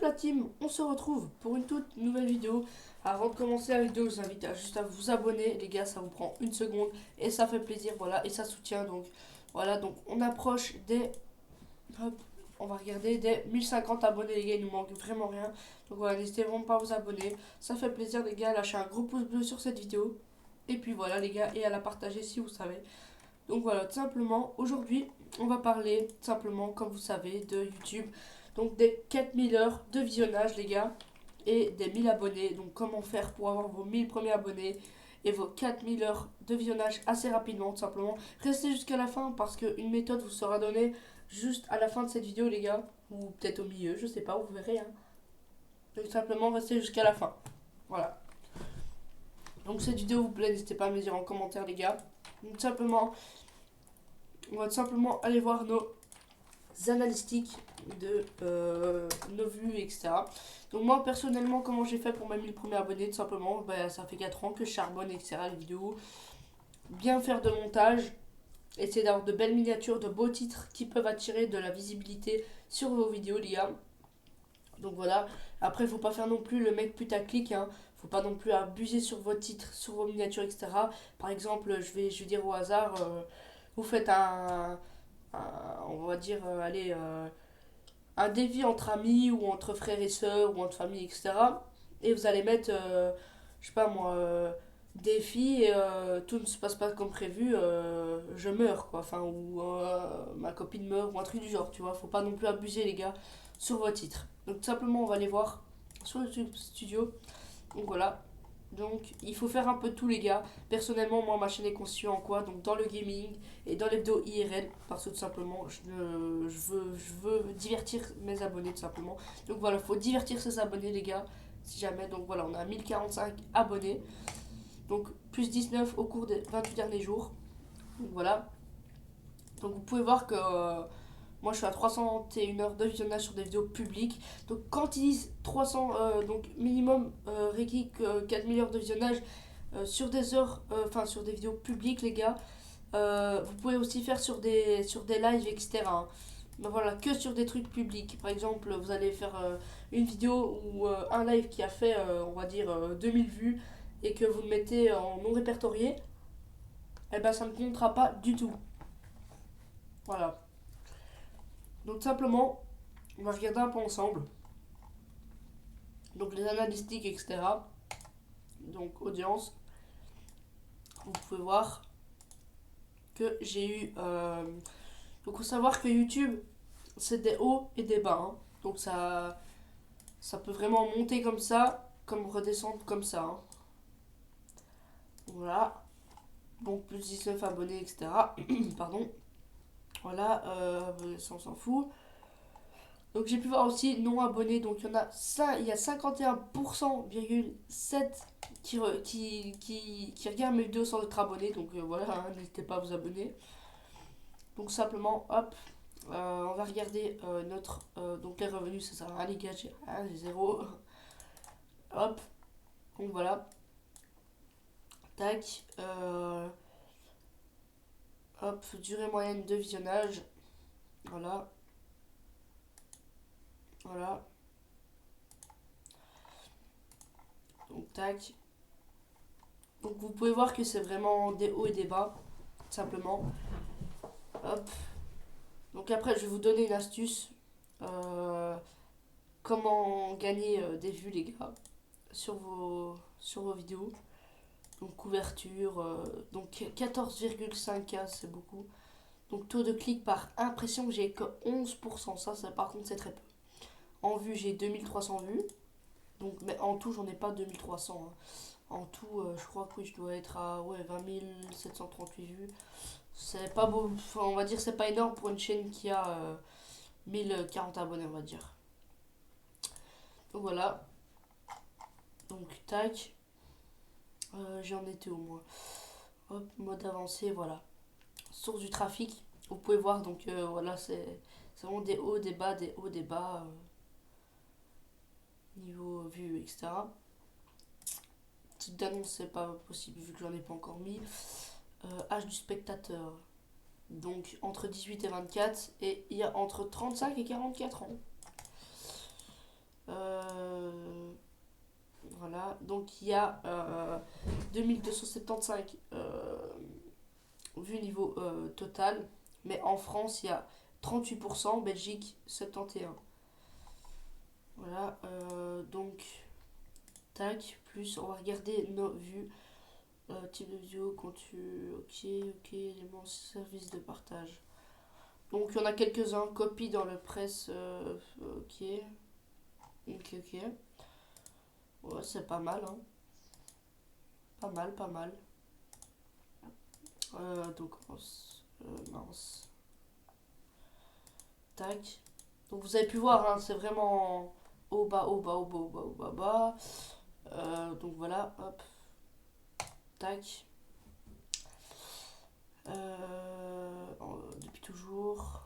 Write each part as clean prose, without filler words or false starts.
la team, on se retrouve pour une toute nouvelle vidéo. Avant de commencer la vidéo, je vous invite juste à vous abonner, les gars, ça vous prend une seconde et ça fait plaisir, voilà, et ça soutient. Donc voilà, donc on approche des, hop, on va regarder des 1050 abonnés, les gars, il nous manque vraiment rien. Donc voilà, n'hésitez vraiment pas à vous abonner, ça fait plaisir, les gars, lâchez un gros pouce bleu sur cette vidéo. Et puis voilà, les gars, et à la partager si vous savez. Donc voilà, tout simplement, aujourd'hui, on va parler, tout simplement, comme vous savez, de YouTube. Donc des 4000 heures de visionnage, les gars, et des 1000 abonnés. Donc comment faire pour avoir vos 1000 premiers abonnés et vos 4000 heures de visionnage assez rapidement, tout simplement. Restez jusqu'à la fin parce qu'une méthode vous sera donnée juste à la fin de cette vidéo, les gars. Ou peut-être au milieu, je sais pas, vous verrez. Hein. Donc tout simplement, restez jusqu'à la fin. Voilà. Donc cette vidéo vous plaît, n'hésitez pas à me dire en commentaire, les gars. Donc tout simplement, on va tout simplement aller voir nos analytiques de nos vues, etc. Donc moi personnellement, comment j'ai fait pour mes 1000 premiers abonnés? Tout simplement, bah, ça fait 4 ans que je charbonne, etc. les vidéos. Bien faire de montage, essayer d'avoir de belles miniatures, de beaux titres qui peuvent attirer de la visibilité sur vos vidéos, les gars. Donc voilà, après faut pas faire non plus le mec putaclic, hein. Faut pas non plus abuser sur vos titres, sur vos miniatures, etc. Par exemple, je vais dire au hasard, vous faites on va dire, allez, un défi entre amis ou entre frères et sœurs ou entre famille, etc. Et vous allez mettre, je sais pas moi, défi et tout ne se passe pas comme prévu, je meurs quoi, enfin, ou ma copine meurt ou un truc du genre, tu vois. Faut pas non plus abuser, les gars, sur vos titres. Donc, tout simplement, on va les voir sur YouTube Studio. Donc, voilà. Donc, il faut faire un peu de tout, les gars. Personnellement, moi, ma chaîne est conçue en quoi? Donc, dans le gaming et dans les vidéos IRL. Parce que tout simplement, je veux divertir mes abonnés, tout simplement. Donc, voilà, il faut divertir ses abonnés, les gars. Si jamais. Donc, voilà, on a 1045 abonnés. Donc, plus 19 au cours des 28 derniers jours. Donc, voilà. Donc, vous pouvez voir que. Moi, je suis à 301 heures de visionnage sur des vidéos publiques. Donc, quand ils disent 300, donc minimum requis 4000 heures de visionnage sur des heures, enfin sur des vidéos publiques, les gars, vous pouvez aussi faire sur des lives, etc. Hein. Mais voilà, que sur des trucs publics. Par exemple, vous allez faire une vidéo ou un live qui a fait, on va dire, 2000 vues et que vous le mettez en non répertorié, eh ben ça ne comptera pas du tout. Voilà. Donc, simplement, on va regarder un peu ensemble. Donc les analytiques, etc. Donc audience, vous pouvez voir que j'ai eu... Donc il faut savoir que YouTube, c'est des hauts et des bas. Hein. Donc ça peut vraiment monter comme ça, comme redescendre comme ça. Hein. Voilà. Donc plus 19 abonnés, etc. Pardon. Voilà, ça on s'en fout. Donc j'ai pu voir aussi non abonnés, donc il y a 51,7% qui regardent mes vidéos sans être abonnés, donc voilà, hein, n'hésitez pas à vous abonner. Donc simplement, hop, on va regarder donc les revenus, ça sert à rien les gars, j'ai rien, j'ai zéro. Hop, donc voilà, tac, hop, durée moyenne de visionnage, voilà, voilà, donc tac. Donc vous pouvez voir que c'est vraiment des hauts et des bas, simplement. Hop. Donc après, je vais vous donner une astuce. euh, comment gagner des vues, les gars, sur vos vidéos. Donc couverture, donc 14,5K, c'est beaucoup. Donc taux de clic par impression, j'ai que 11%. Ça par contre, c'est très peu. En vue, j'ai 2300 vues. Donc, mais en tout, j'en ai pas 2300. Hein. En tout, je crois que oui, je dois être à ouais, 20 738 vues. C'est pas beau, enfin, on va dire c'est pas énorme pour une chaîne qui a 1040 abonnés, on va dire. Donc voilà, donc tac, j'en étais au moins. Hop, mode avancé, voilà. Source du trafic, vous pouvez voir, donc voilà, c'est vraiment des hauts, des bas, des hauts, des bas, niveau vue, etc. Type d'annonce, c'est pas possible vu que j'en ai pas encore mis. Âge du spectateur, donc entre 18 et 24, et il y a entre 35 et 44 ans. Voilà, donc il y a 2275 vues niveau total, mais en France il y a 38%, Belgique 71%. Voilà, donc tac, plus on va regarder nos vues, type de vidéo, contenu, ok, éléments, service de partage. Donc il y en a quelques-uns, copie dans le presse, ok. Ouais, c'est pas mal, hein. Pas mal, pas mal. Donc, mince. Tac. Donc, vous avez pu voir, hein, c'est vraiment au bas, au bas, au bas, au bas, au bas, bas. Donc, voilà, hop. Tac. Depuis toujours.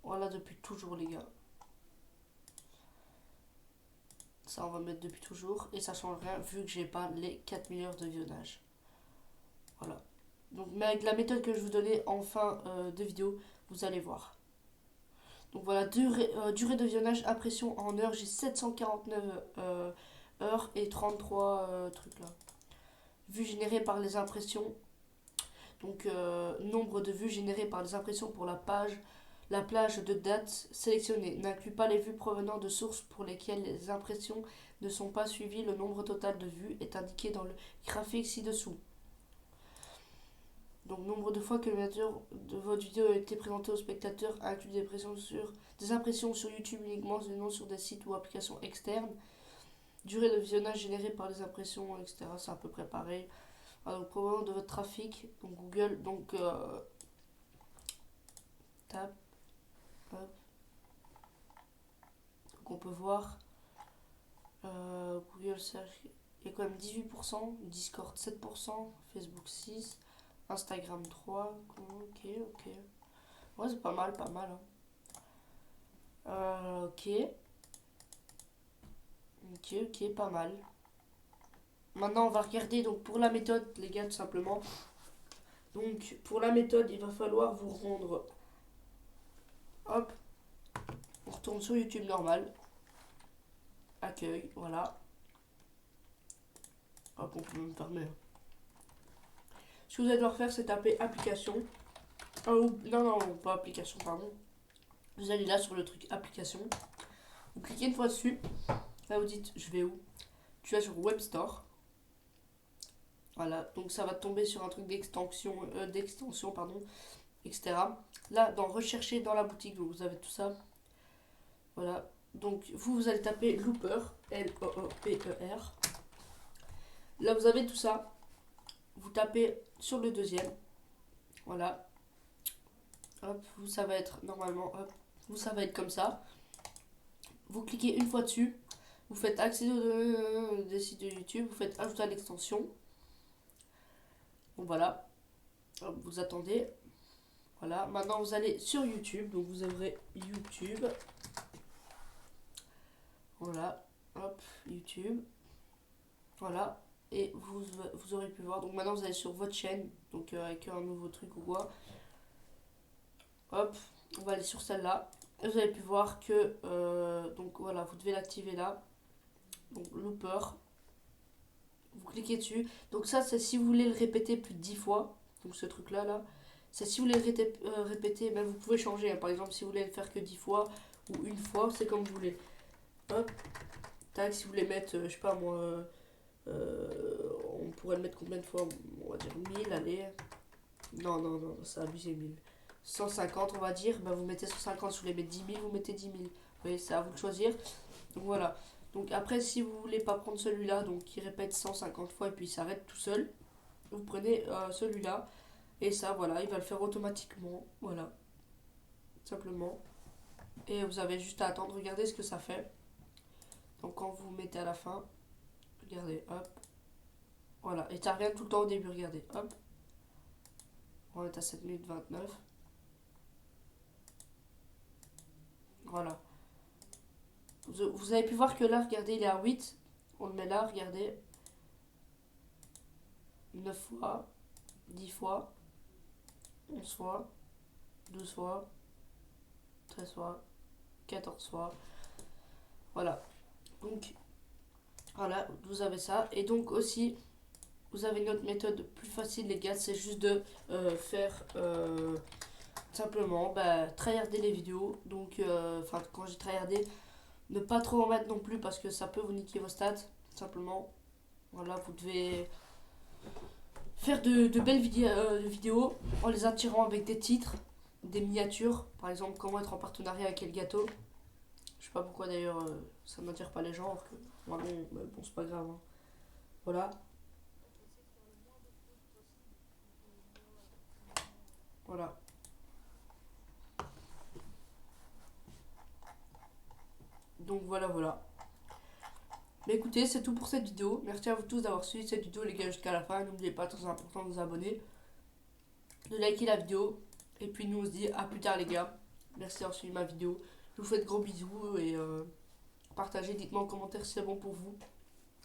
Voilà, depuis toujours, les gars. Ça, on va mettre depuis toujours. Et ça change rien vu que j'ai pas les 4000 heures de visionnage. Voilà. Donc, mais avec la méthode que je vous donnais en fin de vidéo, vous allez voir. Donc voilà, durée de visionnage, impression en heures, j'ai 749 heures et 33 trucs là. Vues générées par les impressions. Donc nombre de vues générées par les impressions pour la plage de date sélectionnée. N'inclut pas les vues provenant de sources pour lesquelles les impressions ne sont pas suivies. Le nombre total de vues est indiqué dans le graphique ci-dessous. Donc, nombre de fois que le de votre vidéo a été présenté aux spectateurs inclut des impressions sur YouTube uniquement et non sur des sites ou applications externes. Durée de visionnage générée par les impressions, etc. C'est à peu près pareil. Alors, provenant de votre trafic, donc Google, donc tab, hop. Donc on peut voir Google Search, il y a quand même 18%, Discord 7%, Facebook 6%, Instagram 3%. Ok. Ouais, c'est pas mal, pas mal, hein. Ok. Ok, pas mal. Maintenant, on va regarder donc pour la méthode, les gars, tout simplement. Donc, pour la méthode, il va falloir vous rendre. Hop, on retourne sur YouTube normal. Accueil, voilà. Hop, on peut même fermer. Ce que vous allez devoir faire, c'est taper application. Non, pas application, pardon. Vous allez là sur le truc application. Vous cliquez une fois dessus. Là, vous dites, je vais où? Tu vas sur Web Store. Voilà, donc ça va tomber sur un truc d'extension, pardon, etc. Là, dans rechercher dans la boutique, donc vous avez tout ça. Voilà, donc vous allez taper Looper, Looper. Là, vous avez tout ça. Vous tapez sur le deuxième. Voilà. Hop, vous, ça va être normalement, hop, vous, ça va être comme ça. Vous cliquez une fois dessus. Vous faites accéder aux des sites de YouTube. Vous faites ajouter à l'extension. Bon, voilà. Hop, vous attendez. Voilà, maintenant vous allez sur YouTube, donc vous ouvrez YouTube. Voilà, hop, YouTube. Voilà, et vous aurez pu voir. Donc maintenant vous allez sur votre chaîne, donc avec un nouveau truc ou quoi. Hop, on va aller sur celle-là. Et vous avez pu voir que, donc voilà, vous devez l'activer là. Donc Looper, vous cliquez dessus. Donc ça, c'est si vous voulez le répéter plus de 10 fois. Donc ce truc-là, là. C'est si vous voulez le répéter, ben vous pouvez changer, hein. Par exemple, si vous voulez le faire que 10 fois ou une fois, c'est comme vous voulez. Hop, tac, si vous voulez mettre, je sais pas moi, on pourrait le mettre combien de fois? On va dire 1000, allez. Non, ça a abusé 1000. 150, on va dire, ben vous mettez 150, si vous voulez mettre 10 000, vous mettez 10 000. Vous voyez, c'est à vous de choisir. Donc voilà. Donc après, si vous voulez pas prendre celui-là, donc qui répète 150 fois et puis il s'arrête tout seul, vous prenez celui-là. Et ça, voilà, il va le faire automatiquement. Voilà, simplement. Et vous avez juste à attendre, regardez ce que ça fait. Donc quand vous mettez à la fin, regardez, hop. Voilà, et ça revient tout le temps au début, regardez, hop. On est à 7 minutes 29. Voilà. Vous avez pu voir que là, regardez, il est à 8. On le met là, regardez. 9 fois, 10 fois, 11 fois, 12 fois, 13 fois, 14 fois. Voilà. Donc, voilà, vous avez ça. Et donc aussi, vous avez une autre méthode plus facile, les gars, c'est juste de faire simplement tryharder les vidéos. Donc, enfin, quand j'ai tryhardé, ne pas trop en mettre non plus parce que ça peut vous niquer vos stats. Simplement, voilà, vous devez faire de belles vidéos en les attirant avec des titres, des miniatures. Par exemple, comment être en partenariat avec El Gato. Je sais pas pourquoi d'ailleurs ça n'attire pas les gens. Alors que, moi non, mais bon, c'est pas grave. Hein. Voilà. Voilà. Donc voilà. Mais écoutez, c'est tout pour cette vidéo. Merci à vous tous d'avoir suivi cette vidéo, les gars, jusqu'à la fin. N'oubliez pas, très important, de vous abonner, de liker la vidéo. Et puis nous, on se dit à plus tard, les gars. Merci d'avoir suivi ma vidéo. Je vous fais de gros bisous et partagez, dites-moi en commentaire si c'est bon pour vous.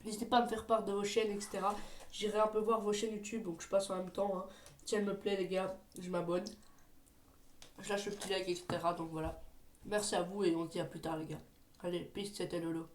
N'hésitez pas à me faire part de vos chaînes, etc. J'irai un peu voir vos chaînes YouTube, donc je passe en même temps. Hein. Si elle me plaît, les gars, je m'abonne. Je lâche le petit like, etc. Donc voilà. Merci à vous et on se dit à plus tard, les gars. Allez, peace, c'était Lolo.